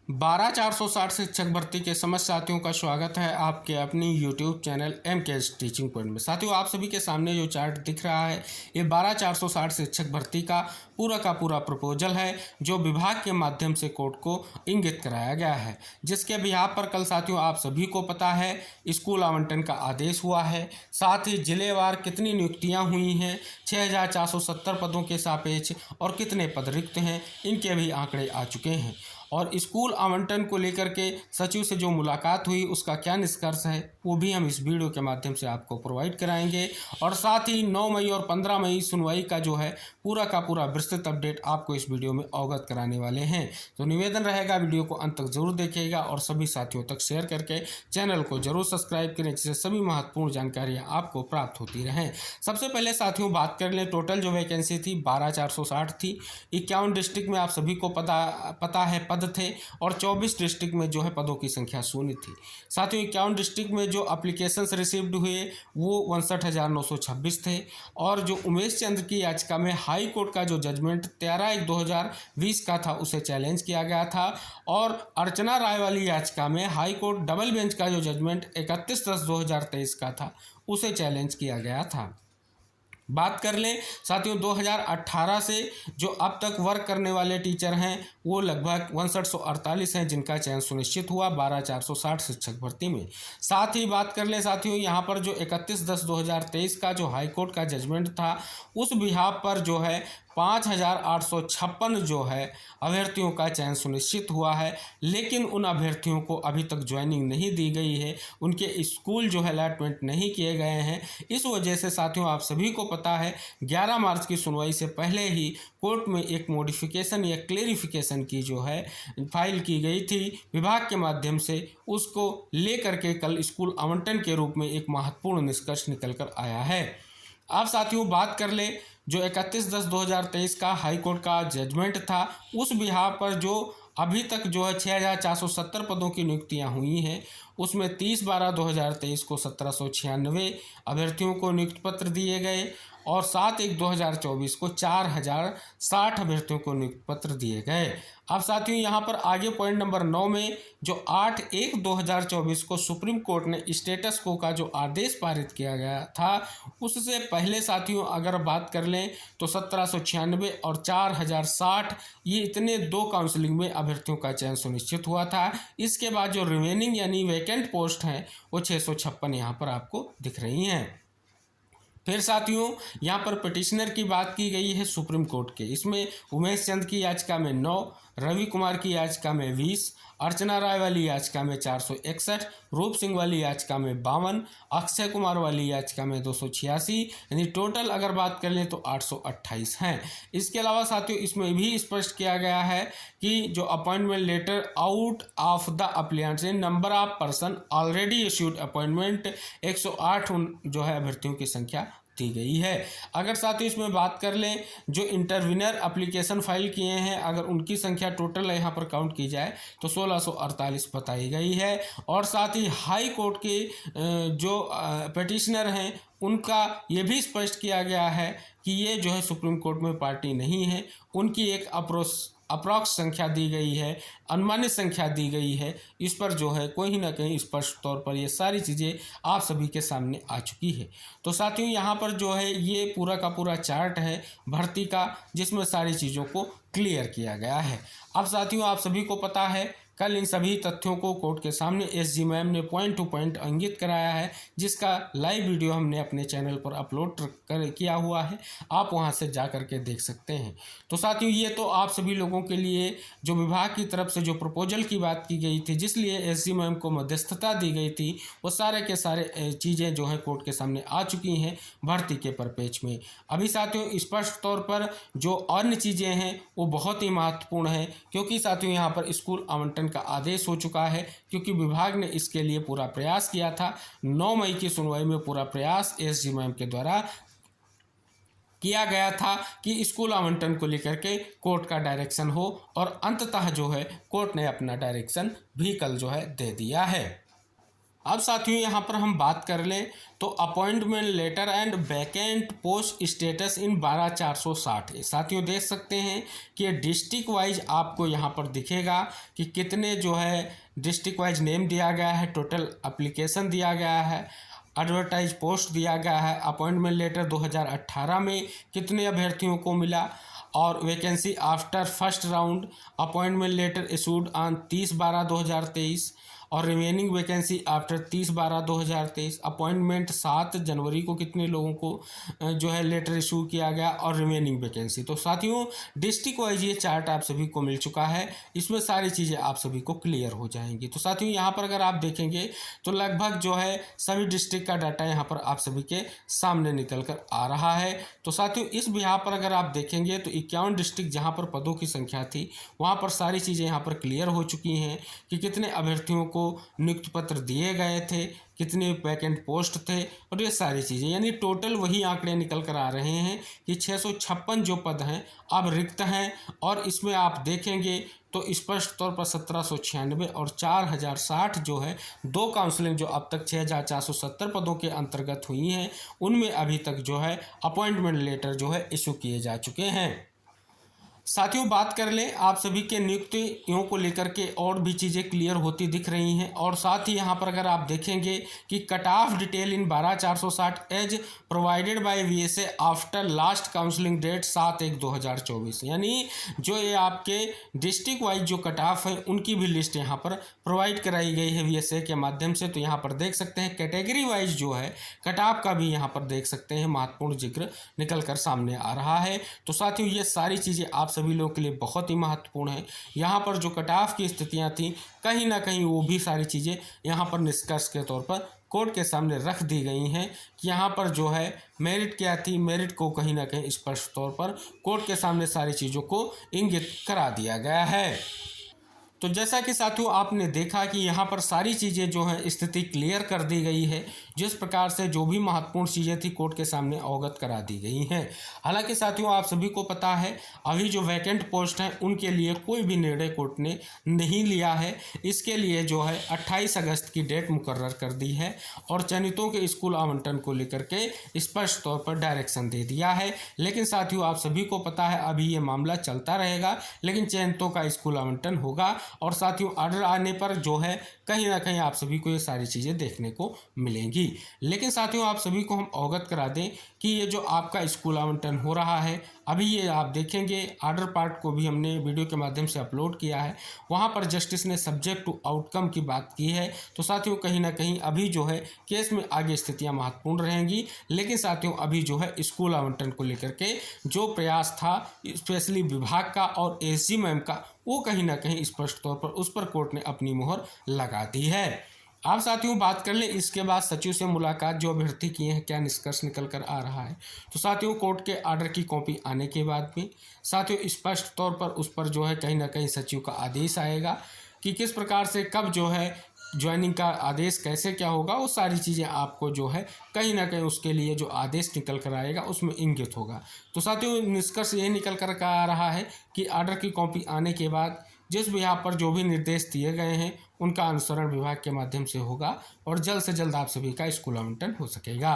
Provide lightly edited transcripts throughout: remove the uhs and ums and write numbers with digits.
12,460 शिक्षक भर्ती के समस्त साथियों का स्वागत है आपके अपनी YouTube channel MKS teaching point में। साथियों, आप सभी के सामने जो चार्ट दिख रहा है ये 12,460 शिक्षक भर्ती का पूरा प्रपोजल है जो विभाग के माध्यम से कोर्ट को इंगित कराया गया है, जिसके बिहाफ पर कल साथियों आप सभी को पता है स्कूल आवंटन का आदेश हुआ है। साथ ही जिलेवार कितनी नियुक्तियाँ हुई हैं, 6,470 पदों के सापेक्ष और कितने पद रिक्त हैं, इनके भी आंकड़े आ चुके हैं। और स्कूल आवंटन को लेकर के सचिव से जो मुलाकात हुई उसका क्या निष्कर्ष है वो भी हम इस वीडियो के माध्यम से आपको प्रोवाइड कराएंगे। और साथ ही 9 मई और 15 मई सुनवाई का जो है पूरा विस्तृत अपडेट आपको इस वीडियो में अवगत कराने वाले हैं। तो निवेदन रहेगा वीडियो को अंत तक जरूर देखिएगा और सभी साथियों तक शेयर करके चैनल को जरूर सब्सक्राइब करें, जिससे सभी महत्वपूर्ण जानकारियाँ आपको प्राप्त होती रहें। सबसे पहले साथियों बात कर लें, टोटल जो वैकेंसी थी 12,460 थी। 51 डिस्ट्रिक्ट में आप सभी को पता है पद थे और 24 डिस्ट्रिक्ट में जो है पदों की संख्या शून्य थी। साथियों 51 डिस्ट्रिक्ट में जो एप्लीकेशंस रिसीव्ड हुए वो 59,926 थे। और जो उमेश चंद्र की याचिका में हाई कोर्ट का जो जजमेंट 13/1/2020 का था उसे चैलेंज किया गया था। और अर्चना राय वाली याचिका में हाई कोर्ट डबल बेंच का जो जजमेंट 31/10/2023 का था उसे चैलेंज किया गया था। बात कर लें साथियों 2018 से जो अब तक वर्क करने वाले टीचर हैं वो लगभग 6148 हैं, जिनका चयन सुनिश्चित हुआ 12,460 शिक्षक भर्ती में। साथ ही बात कर लें साथियों यहाँ पर जो 31/10/2023 का जो हाईकोर्ट का जजमेंट था उस बिहाफ पर जो है 5,856 जो है अभ्यर्थियों का चयन सुनिश्चित हुआ है, लेकिन उन अभ्यर्थियों को अभी तक ज्वाइनिंग नहीं दी गई है, उनके स्कूल जो है अलॉटमेंट नहीं किए गए हैं। इस वजह से साथियों आप सभी को पता है 11 मार्च की सुनवाई से पहले ही कोर्ट में एक मॉडिफिकेशन या क्लेरिफिकेशन की जो है फाइल की गई थी विभाग के माध्यम से, उसको लेकर के कल स्कूल आवंटन के रूप में एक महत्वपूर्ण निष्कर्ष निकल कर आया है। अब साथियों बात कर ले जो 31/10/2023 का हाई कोर्ट का जजमेंट था उस बिहार पर जो अभी तक जो है 6,470 पदों की नियुक्तियां हुई हैं उसमें 30/12/2023 को 1,796 अभ्यर्थियों को नियुक्ति पत्र दिए गए और 7/1/2024 को 4,060 अभ्यर्थियों को नियुक्ति पत्र दिए गए। अब साथियों यहाँ पर आगे पॉइंट नंबर 9 में जो 8/1/2024 को सुप्रीम कोर्ट ने स्टेटस को का जो आदेश पारित किया गया था उससे पहले साथियों अगर बात कर लें तो 1,796 और 4,060 ये इतने दो काउंसलिंग में अभ्यर्थियों का चयन सुनिश्चित हुआ था। इसके बाद जो रिमेनिंग यानी वैकेंट पोस्ट हैं वो 656 यहाँ पर आपको दिख रही हैं। फिर साथियों यहाँ पर पिटिशनर की बात की गई है सुप्रीम कोर्ट के, इसमें उमेश चंद की याचिका में 9, रवि कुमार की याचिका में 20, अर्चना राय वाली याचिका में 461, रूप सिंह वाली याचिका में 52, अक्षय कुमार वाली याचिका में 286, यानी टोटल अगर बात कर लें तो 828 हैं। इसके अलावा साथियों इसमें भी स्पष्ट किया गया है कि जो appointment letter out of the applicants number of person already issued appointment 108 जो है अभ्यर्थियों की संख्या दी गई है। अगर साथियों इसमें बात कर लें जो इंटरविनर एप्लीकेशन फाइल किए हैं अगर उनकी संख्या टोटल यहाँ पर काउंट की जाए तो 1,648 बताई गई है। और साथ ही हाई कोर्ट के जो पिटिशनर हैं उनका ये भी स्पष्ट किया गया है कि ये जो है सुप्रीम कोर्ट में पार्टी नहीं है, उनकी एक अप्रॉक्स संख्या दी गई है, अनुमानित संख्या दी गई है। इस पर जो है कहीं ना कहीं स्पष्ट तौर पर ये सारी चीज़ें आप सभी के सामने आ चुकी है। तो साथियों यहाँ पर जो है ये पूरा का पूरा चार्ट है भर्ती का जिसमें सारी चीज़ों को क्लियर किया गया है। अब साथियों आप सभी को पता है कल इन सभी तथ्यों को कोर्ट के सामने एसजी मैम ने पॉइंट टू पॉइंट इंगित कराया है, जिसका लाइव वीडियो हमने अपने चैनल पर अपलोड किया हुआ है, आप वहां से जा करके देख सकते हैं। तो साथियों ये तो आप सभी लोगों के लिए जो विभाग की तरफ से जो प्रपोजल की बात की गई थी जिसलिए एसजी मैम को मध्यस्थता दी गई थी वो सारे के सारे चीज़ें जो है कोर्ट के सामने आ चुकी हैं भर्ती के परिपेक्ष में। अभी साथियों स्पष्ट तौर पर जो अन्य चीज़ें हैं वो बहुत ही महत्वपूर्ण है, क्योंकि साथियों यहाँ पर स्कूल आवंटन का आदेश हो चुका है, क्योंकि विभाग ने इसके लिए पूरा प्रयास किया था। 9 मई की सुनवाई में पूरा प्रयास एसजी मैम के द्वारा किया गया था कि स्कूल आवंटन को लेकर के कोर्ट का डायरेक्शन हो और अंततः जो है कोर्ट ने अपना डायरेक्शन भी कल जो है दे दिया है। अब साथियों यहाँ पर हम बात कर लें तो appointment letter and vacant post status in 12460 है। साथियों देख सकते हैं कि ये डिस्ट्रिक्ट वाइज आपको यहाँ पर दिखेगा कि कितने जो है डिस्ट्रिक्ट वाइज नेम दिया गया है, टोटल एप्लीकेशन दिया गया है, एडवर्टाइज पोस्ट दिया गया है, अपॉइंटमेंट लेटर 2018 में कितने अभ्यर्थियों को मिला, और vacancy after first round, appointment letter issued on 30/12/2023 और रिमेनिंग वैकेंसी आफ्टर 30/12/2023, अपॉइंटमेंट 7 जनवरी को कितने लोगों को जो है लेटर इशू किया गया, और रिमेनिंग वैकेंसी। तो साथियों डिस्ट्रिक्ट वाइज ये चार्ट आप सभी को मिल चुका है, इसमें सारी चीज़ें आप सभी को क्लियर हो जाएंगी। तो साथियों यहाँ पर अगर आप देखेंगे तो लगभग जो है सभी डिस्ट्रिक्ट का डाटा यहाँ पर आप सभी के सामने निकल कर आ रहा है। तो साथियों इस यहाँ पर अगर आप देखेंगे तो 51 डिस्ट्रिक्ट जहाँ पर पदों की संख्या थी वहाँ पर सारी चीज़ें यहाँ पर क्लियर हो चुकी हैं कि कितने अभ्यर्थियों को नियुक्ति पत्र दिए गए थे, कितने वैकेंट पोस्ट थे, और ये सारी चीज़ें यानी टोटल वही आंकड़े निकल कर आ रहे हैं कि 656 जो पद हैं अब रिक्त हैं। और इसमें आप देखेंगे तो स्पष्ट तौर पर 1796 और 4060 जो है दो काउंसलिंग जो अब तक 6470 पदों के अंतर्गत हुई हैं उनमें अभी तक जो है अपॉइंटमेंट लेटर जो है इशू किए जा चुके हैं। साथियों बात कर लें आप सभी के नियुक्तियों को लेकर के और भी चीज़ें क्लियर होती दिख रही हैं। और साथ ही यहाँ पर अगर आप देखेंगे कि cut off detail in 12460 as provided by VSA after last counselling date 7/1/2024, यानी जो ये आपके डिस्ट्रिक्ट वाइज जो कट ऑफ है उनकी भी लिस्ट यहाँ पर प्रोवाइड कराई गई है वीएसए के माध्यम से। तो यहाँ पर देख सकते हैं कैटेगरी वाइज जो है कट ऑफ का भी यहाँ पर देख सकते हैं महत्वपूर्ण जिक्र निकल कर सामने आ रहा है। तो साथियों ये सारी चीज़ें आप सभी लोगों के लिए बहुत ही महत्वपूर्ण है। यहाँ पर जो कट ऑफ की स्थितियाँ थी कहीं ना कहीं वो भी सारी चीज़ें यहाँ पर निष्कर्ष के तौर पर कोर्ट के सामने रख दी गई हैं कि यहाँ पर जो है मेरिट क्या थी, मेरिट को कहीं ना कहीं स्पष्ट तौर पर कोर्ट के सामने सारी चीज़ों को इंगित करा दिया गया है। तो जैसा कि साथियों आपने देखा कि यहाँ पर सारी चीज़ें जो हैं स्थिति क्लियर कर दी गई है, जिस प्रकार से जो भी महत्वपूर्ण चीज़ें थी कोर्ट के सामने अवगत करा दी गई हैं। हालांकि साथियों आप सभी को पता है अभी जो वैकेंट पोस्ट हैं उनके लिए कोई भी निर्णय कोर्ट ने नहीं लिया है। इसके लिए जो है 28 अगस्त की डेट मुकर्रर कर दी है और चयनितों के स्कूल आवंटन को लेकर के स्पष्ट तौर पर डायरेक्शन दे दिया है। लेकिन साथियों आप सभी को पता है अभी ये मामला चलता रहेगा, लेकिन चयनितों का स्कूल आवंटन होगा और साथियों ऑर्डर आने पर जो है कहीं ना कहीं आप सभी को ये सारी चीज़ें देखने को मिलेंगी। लेकिन साथियों आप सभी को हम अवगत करा दें कि ये जो आपका स्कूल आवंटन हो रहा है अभी ये आप देखेंगे आर्डर पार्ट को भी हमने वीडियो के माध्यम से अपलोड किया है, वहाँ पर जस्टिस ने सब्जेक्ट टू आउटकम की बात की है। तो साथियों कहीं ना कहीं अभी जो है केस में आगे स्थितियाँ महत्वपूर्ण रहेंगी। लेकिन साथियों अभी जो है स्कूल आवंटन को लेकर के जो प्रयास था स्पेशली विभाग का और एसजी मैम का वो कहीं ना कहीं स्पष्ट तौर पर उस पर कोर्ट ने अपनी मोहर लगा दी है। आप साथियों बात कर लें इसके बाद सचिव से मुलाकात जो अभ्यर्थी किए हैं क्या निष्कर्ष निकल कर आ रहा है। तो साथियों कोर्ट के आर्डर की कॉपी आने के बाद भी साथियों स्पष्ट तौर पर उस पर जो है कहीं ना कहीं सचिव का आदेश आएगा कि किस प्रकार से कब जो है ज्वाइनिंग का आदेश कैसे क्या होगा, वो सारी चीज़ें आपको जो है कहीं ना कहीं उसके लिए जो आदेश निकल कर आएगा उसमें इंगित होगा। तो साथियों निष्कर्ष ये निकल कर आ रहा है कि आर्डर की कॉपी आने के बाद जिस भी यहाँ पर जो भी निर्देश दिए गए हैं उनका अनुसरण विभाग के माध्यम से होगा और जल्द से जल्द आप सभी का स्कूल आवंटन हो सकेगा।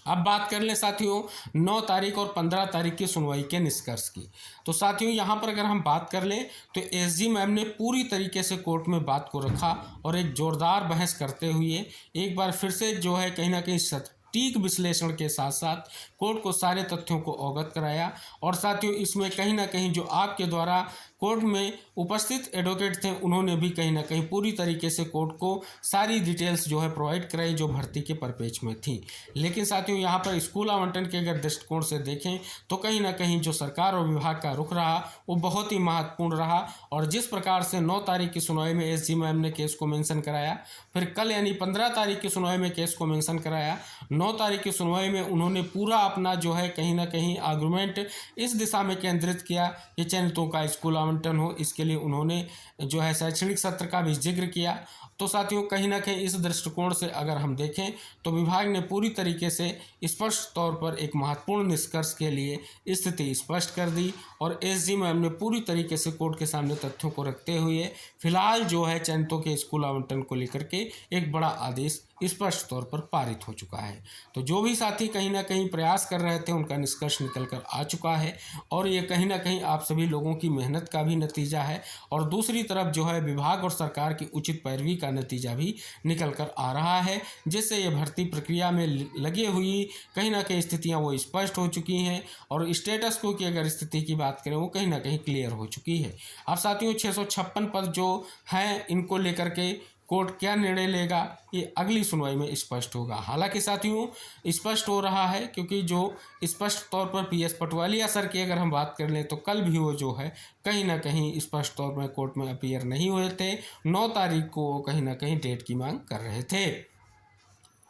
अब बात कर लें साथियों 9 तारीख और 15 तारीख की सुनवाई के निष्कर्ष की। तो साथियों यहाँ पर अगर हम बात कर लें तो एसजी मैम ने पूरी तरीके से कोर्ट में बात को रखा और एक जोरदार बहस करते हुए एक बार फिर से जो है कहीं ना कहीं सटीक विश्लेषण के साथ साथ कोर्ट को सारे तथ्यों को अवगत कराया। और साथियों इसमें कहीं ना कहीं जो आपके द्वारा कोर्ट में उपस्थित एडवोकेट थे उन्होंने भी कहीं ना कहीं पूरी तरीके से कोर्ट को सारी डिटेल्स जो है प्रोवाइड कराई जो भर्ती के परिपेक्ष में थी। लेकिन साथियों यहाँ पर स्कूल आवंटन के अगर दृष्टिकोण से देखें तो कहीं ना कहीं जो सरकार और विभाग का रुख रहा वो बहुत ही महत्वपूर्ण रहा। और जिस प्रकार से 9 तारीख की सुनवाई में एसजी मैम ने केस को मेंशन कराया, फिर कल यानी 15 तारीख की सुनवाई में केस को मेंशन कराया, 9 तारीख की सुनवाई में उन्होंने पूरा अपना जो है कहीं ना कहीं आर्गूमेंट इस दिशा में केंद्रित किया कि चयनितों का स्कूल आवंटन हो, इसके लिए उन्होंने जो है शैक्षणिक सत्र का भी जिक्र किया। तो साथियों कहीं ना कहीं इस दृष्टिकोण से अगर हम देखें तो विभाग ने पूरी तरीके से स्पष्ट तौर पर एक महत्वपूर्ण निष्कर्ष के लिए स्थिति स्पष्ट कर दी और एसजी मैम ने पूरी तरीके से कोर्ट के सामने तथ्यों को रखते हुए फिलहाल जो है चयनितों के स्कूल आवंटन को लेकर के एक बड़ा आदेश स्पष्ट तौर पर पारित हो चुका है। तो जो भी साथी कहीं ना कहीं प्रयास कर रहे थे उनका निष्कर्ष निकल कर आ चुका है और ये कहीं ना कहीं आप सभी लोगों की मेहनत का भी नतीजा है और दूसरी तरफ जो है विभाग और सरकार की उचित पैरवी का नतीजा भी निकल कर आ रहा है, जिससे ये भर्ती प्रक्रिया में लगी हुई कहीं ना कहीं स्थितियाँ वो स्पष्ट हो चुकी हैं और स्टेटस को की अगर स्थिति की बात करें वो कहीं ना कहीं क्लियर हो चुकी है। अब साथियों 656 पद जो हैं इनको लेकर के कोर्ट क्या निर्णय लेगा ये अगली सुनवाई में स्पष्ट होगा। हालांकि साथियों स्पष्ट हो रहा है क्योंकि जो स्पष्ट तौर पर पीएस पटवालिया सर की अगर हम बात कर लें तो कल भी वो जो है कहीं ना कहीं स्पष्ट तौर पर कोर्ट में अपीयर नहीं हुए थे। 9 तारीख को कहीं ना कहीं डेट की मांग कर रहे थे।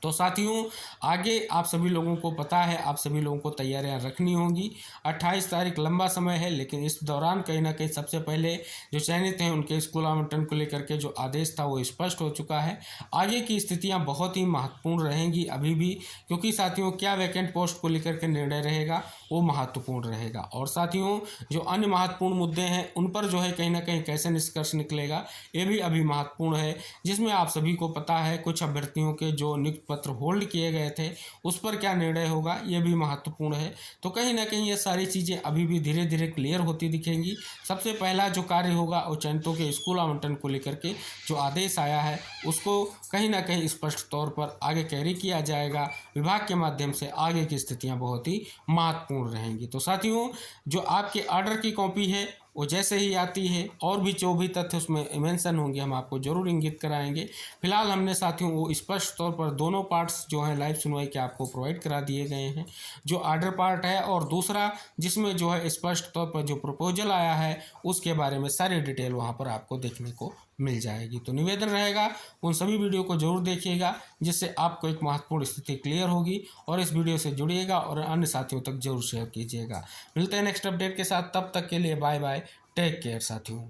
तो साथियों आगे आप सभी लोगों को पता है, आप सभी लोगों को तैयारियां रखनी होंगी। 28 तारीख लंबा समय है, लेकिन इस दौरान कहीं ना कहीं सबसे पहले जो चयनित हैं उनके स्कूल आवंटन को लेकर के जो आदेश था वो स्पष्ट हो चुका है। आगे की स्थितियां बहुत ही महत्वपूर्ण रहेंगी अभी भी, क्योंकि साथियों क्या वैकेंट पोस्ट को लेकर के निर्णय रहेगा वो महत्वपूर्ण रहेगा और साथियों जो अन्य महत्वपूर्ण मुद्दे हैं उन पर जो है कहीं ना कहीं कैसे निष्कर्ष निकलेगा ये भी अभी महत्वपूर्ण है, जिसमें आप सभी को पता है कुछ अभ्यर्थियों के जो नियुक्ति पत्र होल्ड किए गए थे उस पर क्या निर्णय होगा ये भी महत्वपूर्ण है। तो कहीं ना कहीं ये सारी चीज़ें अभी भी धीरे धीरे क्लियर होती दिखेंगी। सबसे पहला जो कार्य होगा वो चयनितों के स्कूल आवंटन को लेकर के जो आदेश आया है उसको कहीं ना कहीं स्पष्ट तौर पर आगे कैरी किया जाएगा विभाग के माध्यम से। आगे की स्थितियां बहुत ही महत्वपूर्ण रहेंगी। तो साथियों जो आपके ऑर्डर की कॉपी है वो जैसे ही आती है और भी जो भी तथ्य उसमें मेंशन होंगे हम आपको जरूर इंगित कराएंगे। फिलहाल हमने साथियों वो स्पष्ट तौर पर दोनों पार्ट्स जो हैं लाइव सुनवाई के आपको प्रोवाइड करा दिए गए हैं, जो ऑर्डर पार्ट है और दूसरा जिसमें जो है स्पष्ट तौर पर जो प्रपोजल आया है उसके बारे में सारी डिटेल वहाँ पर आपको देखने को मिल जाएगी। तो निवेदन रहेगा उन सभी वीडियो को जरूर देखिएगा जिससे आपको एक महत्वपूर्ण स्थिति क्लियर होगी और इस वीडियो से जुड़िएगा और अन्य साथियों तक जरूर शेयर कीजिएगा। मिलते हैं नेक्स्ट अपडेट के साथ, तब तक के लिए बाय बाय, टेक केयर साथियों।